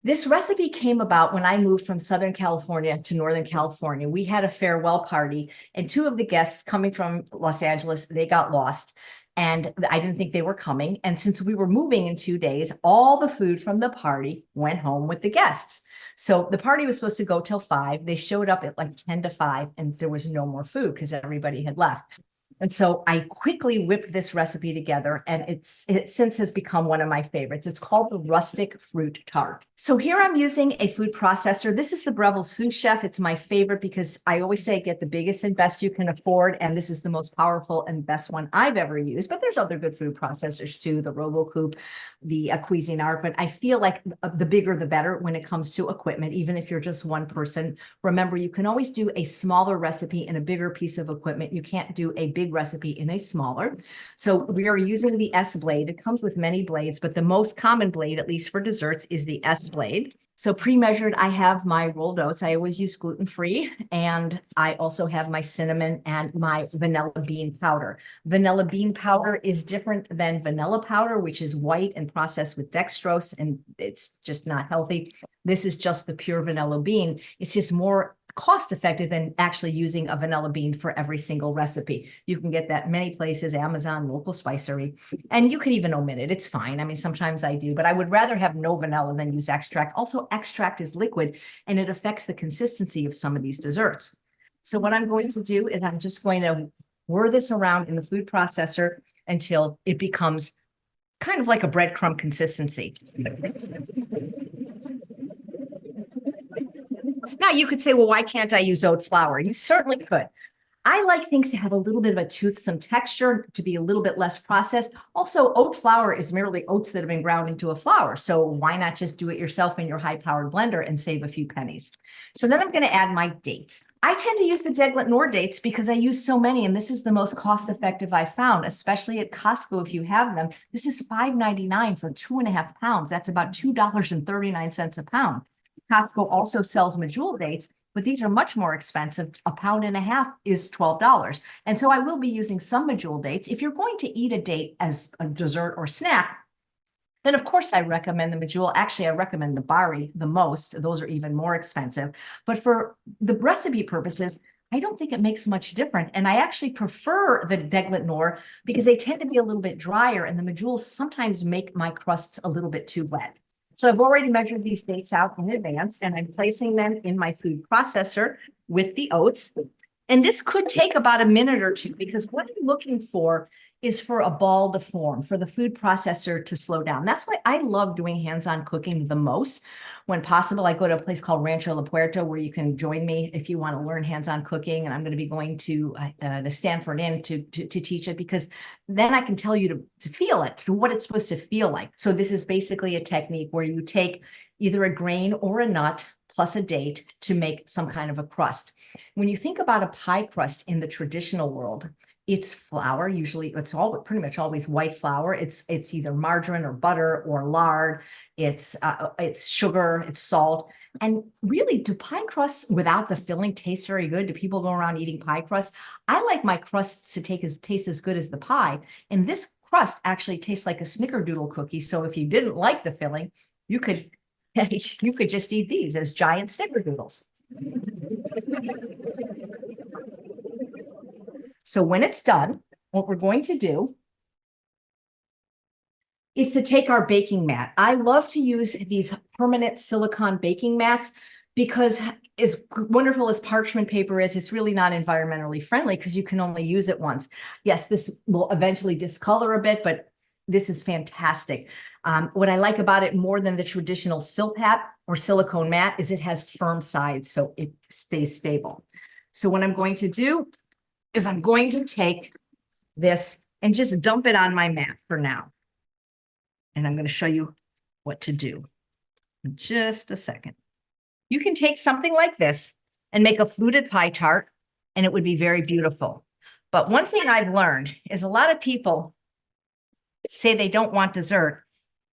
This recipe came about when I moved from Southern California to Northern California. We had a farewell party, and two of the guests coming from Los Angeles, they got lost. And I didn't think they were coming. And since we were moving in 2 days, all the food from the party went home with the guests. So the party was supposed to go till 5. They showed up at like 10 to 5, and there was no more food because everybody had left. And so I quickly whipped this recipe together, and it since has become one of my favorites. It's called the Rustic Fruit Tart. So here I'm using a food processor. This is the Breville Sous Chef. It's my favorite because I always say get the biggest and best you can afford, and this is the most powerful and best one I've ever used. But there's other good food processors too, the RoboCoupe, the Cuisinart, but I feel like the bigger the better when it comes to equipment, even if you're just one person. Remember, you can always do a smaller recipe in a bigger piece of equipment. You can't do a big recipe in a smaller. So we are using the S blade. It comes with many blades, but the most common blade, at least for desserts, is the S blade. So pre-measured, I have my rolled oats. I always use gluten-free, and I also have my cinnamon and my vanilla bean powder. Vanilla bean powder is different than vanilla powder, which is white and processed with dextrose, and it's just not healthy. This is just the pure vanilla bean. It's just more cost effective than actually using a vanilla bean for every single recipe. You can get that many places, Amazon, local spicery, and you could even omit it. It's fine. I mean, sometimes I do, but I would rather have no vanilla than use extract. Also, extract is liquid and it affects the consistency of some of these desserts. So what I'm going to do is I'm just going to whir this around in the food processor until it becomes kind of like a breadcrumb consistency. Now you could say, well, why can't I use oat flour? You certainly could. I like things to have a little bit of a toothsome texture, to be a little bit less processed. Also, oat flour is merely oats that have been ground into a flour. So why not just do it yourself in your high-powered blender and save a few pennies? So then I'm going to add my dates. I tend to use the Deglet Noor dates because I use so many, and this is the most cost-effective I found, especially at Costco if you have them. This is $5.99 for 2.5 pounds. That's about $2.39 a pound. Costco also sells medjool dates, but these are much more expensive. 1.5 pounds is $12. And so I will be using some medjool dates. If you're going to eat a date as a dessert or snack, then of course I recommend the medjool. Actually, I recommend the bari the most. Those are even more expensive. But for the recipe purposes, I don't think it makes much difference. And I actually prefer the Deglet Noor because they tend to be a little bit drier, and the medjools sometimes make my crusts a little bit too wet. So I've already measured these dates out in advance, and I'm placing them in my food processor with the oats. And this could take about a minute or two because what I'm looking for is for a ball to form, for the food processor to slow down. That's why I love doing hands-on cooking the most. When possible, I go to a place called Rancho La Puerta where you can join me if you want to learn hands-on cooking. And I'm going to be going to the Stanford Inn to teach it, because then I can tell you to feel it, to what it's supposed to feel like. So this is basically a technique where you take either a grain or a nut plus a date to make some kind of a crust. When you think about a pie crust in the traditional world, it's flour. Usually it's pretty much always white flour. It's either margarine or butter or lard. It's sugar, it's salt. And really, do pie crusts without the filling taste very good? Do people go around eating pie crusts? I like my crusts to taste as good as the pie. And this crust actually tastes like a snickerdoodle cookie. So if you didn't like the filling, you could just eat these as giant snickerdoodles. So when it's done, what we're going to do is to take our baking mat. I love to use these permanent silicone baking mats because as wonderful as parchment paper is, it's really not environmentally friendly because you can only use it once. Yes, this will eventually discolor a bit, but this is fantastic. What I like about it more than the traditional Silpat or silicone mat is it has firm sides, so it stays stable. So what I'm going to do is I'm going to take this and just dump it on my mat for now. And I'm going to show you what to do in just a second. You can take something like this and make a fluted pie tart, and it would be very beautiful. But one thing I've learned is a lot of people say they don't want dessert,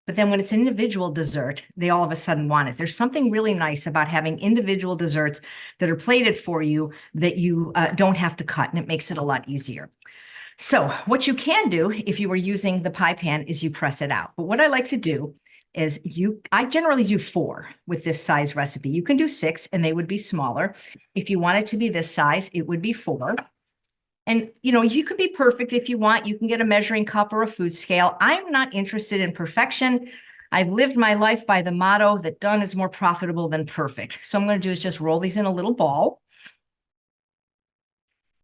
but then when it's an individual dessert, they all of a sudden want it. There's something really nice about having individual desserts that are plated for you that you don't have to cut, and it makes it a lot easier. So what you can do if you were using the pie pan is you press it out. But what I like to do is I generally do 4 with this size recipe. You can do 6 and they would be smaller. If you want it to be this size, it would be 4. And, you could be perfect if you want. You can get a measuring cup or a food scale. I'm not interested in perfection. I've lived my life by the motto that done is more profitable than perfect. So I'm going to do is just roll these in a little ball.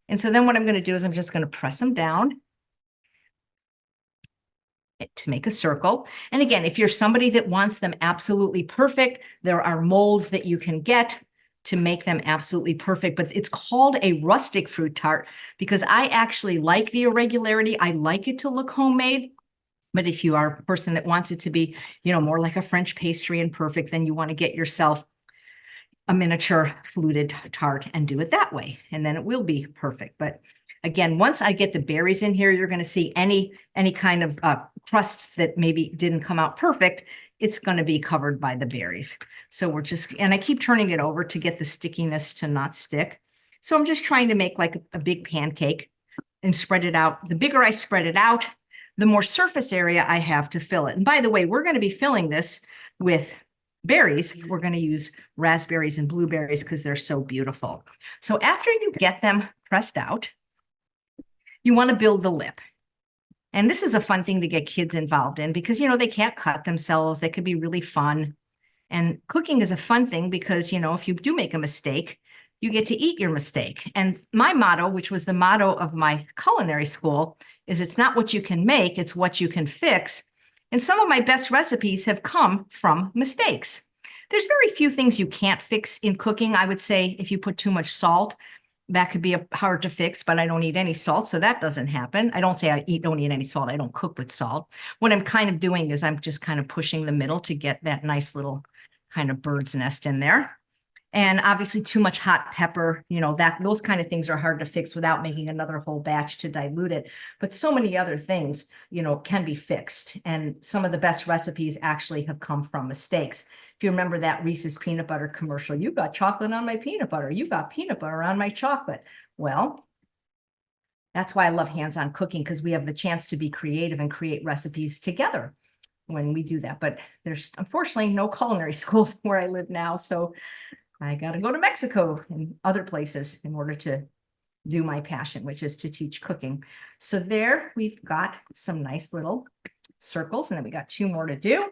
And so then what I'm going to do is I'm just going to press them down to make a circle. And again, if you're somebody that wants them absolutely perfect, there are molds that you can get to make them absolutely perfect. But it's called a rustic fruit tart because I actually like the irregularity. I like it to look homemade. But if you are a person that wants it to be, more like a French pastry and perfect, then you want to get yourself a miniature fluted tart and do it that way. And then it will be perfect. But again, once I get the berries in here, you're going to see any kind of crusts that maybe didn't come out perfect. It's going to be covered by the berries. So and I keep turning it over to get the stickiness to not stick. So I'm just trying to make like a big pancake and spread it out. The bigger I spread it out, the more surface area I have to fill it. And by the way, we're going to be filling this with berries. We're going to use raspberries and blueberries because they're so beautiful. So after you get them pressed out, you want to build the lip. And this is a fun thing to get kids involved in because, they can't cut themselves. They could be really fun. And cooking is a fun thing because, if you do make a mistake, you get to eat your mistake. And my motto, which was the motto of my culinary school, is it's not what you can make, it's what you can fix. And some of my best recipes have come from mistakes. There's very few things you can't fix in cooking. I would say if you put too much salt, that could be hard to fix, but I don't eat any salt, so that doesn't happen. I don't say don't eat any salt. I don't cook with salt. What I'm kind of doing is I'm just kind of pushing the middle to get that nice little kind of bird's nest in there. And obviously too much hot pepper, those kind of things are hard to fix without making another whole batch to dilute it. But so many other things, can be fixed. And some of the best recipes actually have come from mistakes. If you remember that Reese's peanut butter commercial, you got chocolate on my peanut butter. You got peanut butter on my chocolate. Well, that's why I love hands-on cooking because we have the chance to be creative and create recipes together when we do that. But there's unfortunately no culinary schools where I live now. So I got to go to Mexico and other places in order to do my passion, which is to teach cooking. So there we've got some nice little circles, and then we got 2 more to do.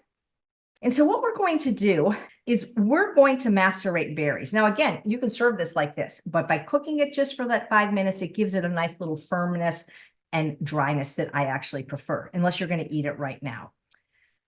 And so what we're going to do is we're going to macerate berries. Now, again, you can serve this like this, but by cooking it just for that 5 minutes, it gives it a nice little firmness and dryness that I actually prefer, unless you're going to eat it right now.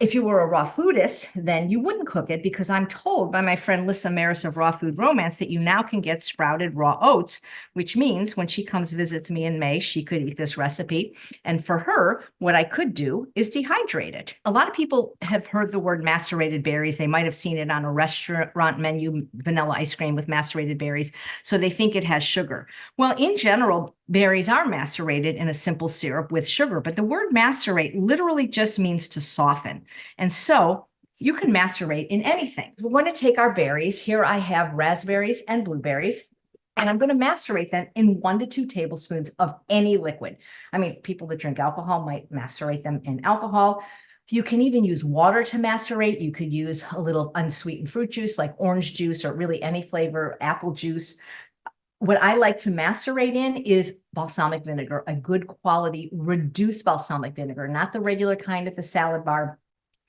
If you were a raw foodist, then you wouldn't cook it because I'm told by my friend Lissa Maris of Raw Food Romance that you now can get sprouted raw oats, which means when she comes visits me in May, she could eat this recipe. And for her, what I could do is dehydrate it. A lot of people have heard the word macerated berries. They might have seen it on a restaurant menu, vanilla ice cream with macerated berries. So they think it has sugar. Well, in general, berries are macerated in a simple syrup with sugar, but the word macerate literally just means to soften. And so you can macerate in anything. We're going to take our berries. Here I have raspberries and blueberries, and I'm going to macerate them in 1 to 2 tablespoons of any liquid. I mean, people that drink alcohol might macerate them in alcohol. You can even use water to macerate. You could use a little unsweetened fruit juice like orange juice or really any flavor, apple juice. What I like to macerate in is balsamic vinegar, a good quality reduced balsamic vinegar, not the regular kind at the salad bar.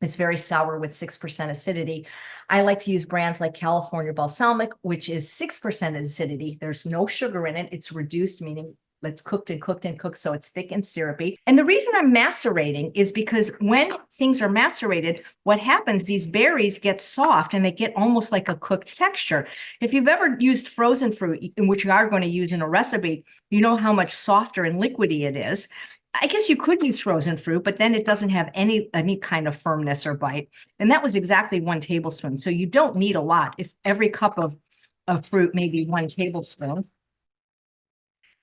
It's very sour with 6% acidity. I like to use brands like California Balsamic, which is 6% acidity. There's no sugar in it. It's reduced, meaning it's cooked and cooked and cooked, so it's thick and syrupy. And the reason I'm macerating is because when things are macerated, what happens, these berries get soft and they get almost like a cooked texture. If you've ever used frozen fruit, in which you are going to use in a recipe, you know how much softer and liquidy it is. I guess you could use frozen fruit, but then it doesn't have any kind of firmness or bite. And that was exactly 1 tablespoon. So you don't need a lot. If every cup of fruit, maybe 1 tablespoon.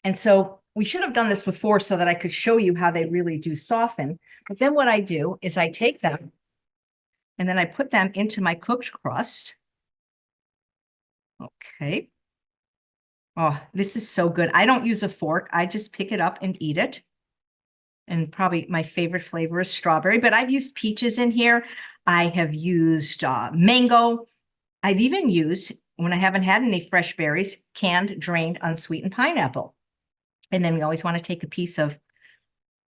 And so we should have done this before so that I could show you how they really do soften. But then what I do is I take them and then I put them into my cooked crust. Okay. Oh, this is so good. I don't use a fork. I just pick it up and eat it. And probably my favorite flavor is strawberry, but I've used peaches in here. I have used mango. I've even used, when I haven't had any fresh berries, canned, drained, unsweetened pineapple. And then we always want to take a piece of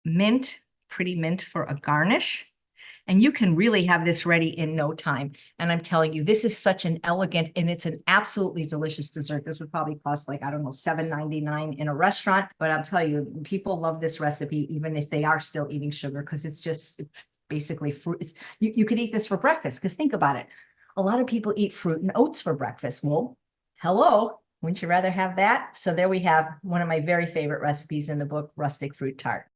mint, pretty mint for a garnish. And you can really have this ready in no time. And I'm telling you, this is such an elegant, and it's an absolutely delicious dessert. This would probably cost like, I don't know, $7.99 in a restaurant. But I'll tell you, people love this recipe, even if they are still eating sugar, because it's just basically fruit. You could eat this for breakfast, because think about it. A lot of people eat fruit and oats for breakfast. Well, hello, wouldn't you rather have that? So there we have one of my very favorite recipes in the book, Rustic Fruit Tart.